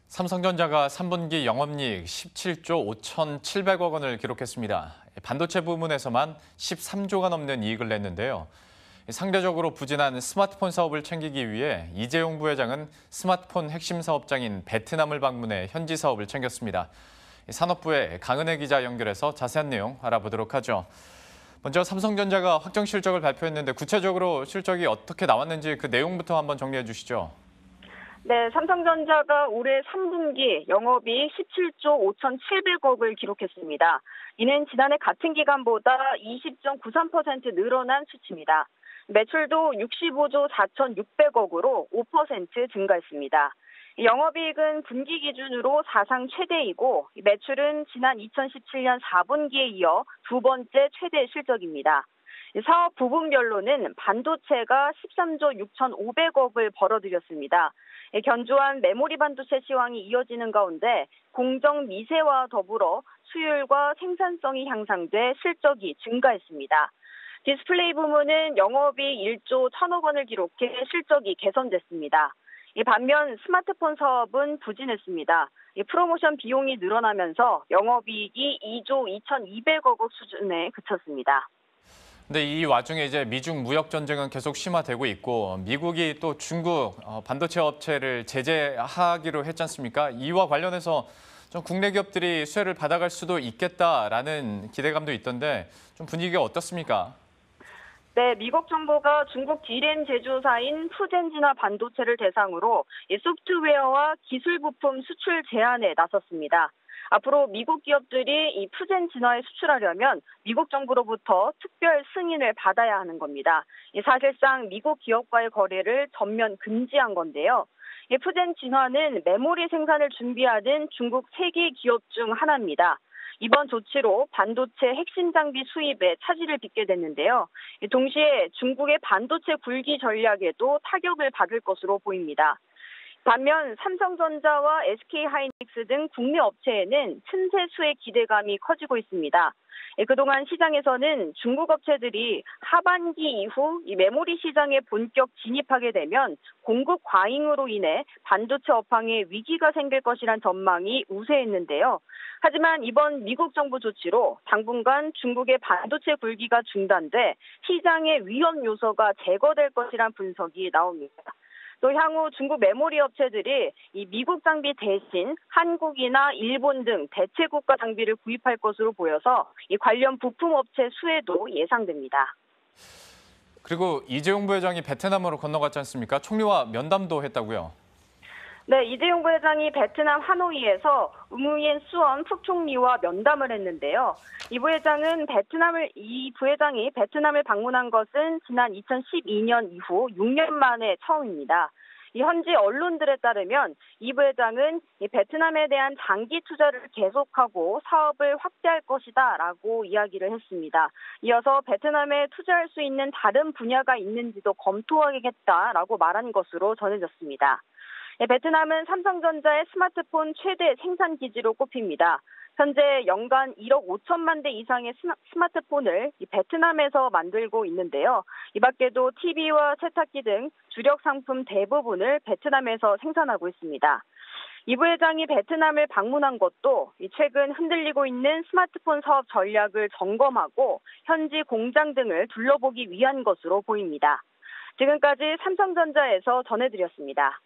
삼성전자가 3분기 영업이익 17조 5,700억 원을 기록했습니다. 반도체 부문에서만 13조가 넘는 이익을 냈는데요. 상대적으로 부진한 스마트폰 사업을 챙기기 위해 이재용 부회장은 스마트폰 핵심 사업장인 베트남을 방문해 현지 사업을 챙겼습니다. 산업부의 강은혜 기자 연결해서 자세한 내용 알아보도록 하죠. 먼저 삼성전자가 확정 실적을 발표했는데 구체적으로 실적이 어떻게 나왔는지 그 내용부터 한번 정리해 주시죠. 네, 삼성전자가 올해 3분기 영업이익 17조 5,700억을 기록했습니다. 이는 지난해 같은 기간보다 20.93% 늘어난 수치입니다. 매출도 65조 4,600억으로 5% 증가했습니다. 영업이익은 분기 기준으로 사상 최대이고 매출은 지난 2017년 4분기에 이어 두 번째 최대 실적입니다. 사업 부분별로는 반도체가 13조 6,500억을 벌어들였습니다. 견조한 메모리 반도체 시황이 이어지는 가운데 공정 미세와 더불어 수율과 생산성이 향상돼 실적이 증가했습니다. 디스플레이 부문은 영업이익 1조 1,000억 원을 기록해 실적이 개선됐습니다. 반면 스마트폰 사업은 부진했습니다. 프로모션 비용이 늘어나면서 영업이익이 2조 2,200억 원 수준에 그쳤습니다. 근데 이 와중에 이제 미중 무역 전쟁은 계속 심화되고 있고 미국이 또 중국 반도체 업체를 제재하기로 했지 않습니까? 이와 관련해서 좀 국내 기업들이 수혜를 받아갈 수도 있겠다라는 기대감도 있던데 좀 분위기가 어떻습니까? 네, 미국 정부가 중국 D램 제조사인 푸젠진화 반도체를 대상으로 소프트웨어와 기술 부품 수출 제한에 나섰습니다. 앞으로 미국 기업들이 이 푸젠 진화에 수출하려면 미국 정부로부터 특별 승인을 받아야 하는 겁니다. 사실상 미국 기업과의 거래를 전면 금지한 건데요. 푸젠 진화는 메모리 생산을 준비하는 중국 3개 기업 중 하나입니다. 이번 조치로 반도체 핵심 장비 수입에 차질을 빚게 됐는데요. 동시에 중국의 반도체 굴기 전략에도 타격을 받을 것으로 보입니다. 반면 삼성전자와 SK하이닉스 등 국내 업체에는 틈새 수혜 기대감이 커지고 있습니다. 그동안 시장에서는 중국 업체들이 하반기 이후 이 메모리 시장에 본격 진입하게 되면 공급 과잉으로 인해 반도체 업황에 위기가 생길 것이란 전망이 우세했는데요. 하지만 이번 미국 정부 조치로 당분간 중국의 반도체 굴기가 중단돼 시장의 위험 요소가 제거될 것이란 분석이 나옵니다. 또 향후 중국 메모리 업체들이 이 미국 장비 대신 한국이나 일본 등 대체 국가 장비를 구입할 것으로 보여서 이 관련 부품 업체 수혜도 예상됩니다. 그리고 이재용 부회장이 베트남으로 건너갔지 않습니까? 총리와 면담도 했다고요? 네, 이재용 부회장이 베트남 하노이에서 응우옌 수언副총리와 면담을 했는데요. 이 부회장이 베트남을 방문한 것은 지난 2012년 이후 6년 만에 처음입니다. 이 현지 언론들에 따르면 이 부회장은 이 베트남에 대한 장기 투자를 계속하고 사업을 확대할 것이다라고 이야기를 했습니다. 이어서 베트남에 투자할 수 있는 다른 분야가 있는지도 검토하겠다라고 말한 것으로 전해졌습니다. 베트남은 삼성전자의 스마트폰 최대 생산 기지로 꼽힙니다. 현재 연간 1억 5천만 대 이상의 스마트폰을 베트남에서 만들고 있는데요. 이 밖에도 TV와 세탁기 등 주력 상품 대부분을 베트남에서 생산하고 있습니다. 이 부회장이 베트남을 방문한 것도 최근 흔들리고 있는 스마트폰 사업 전략을 점검하고 현지 공장 등을 둘러보기 위한 것으로 보입니다. 지금까지 삼성전자에서 전해드렸습니다.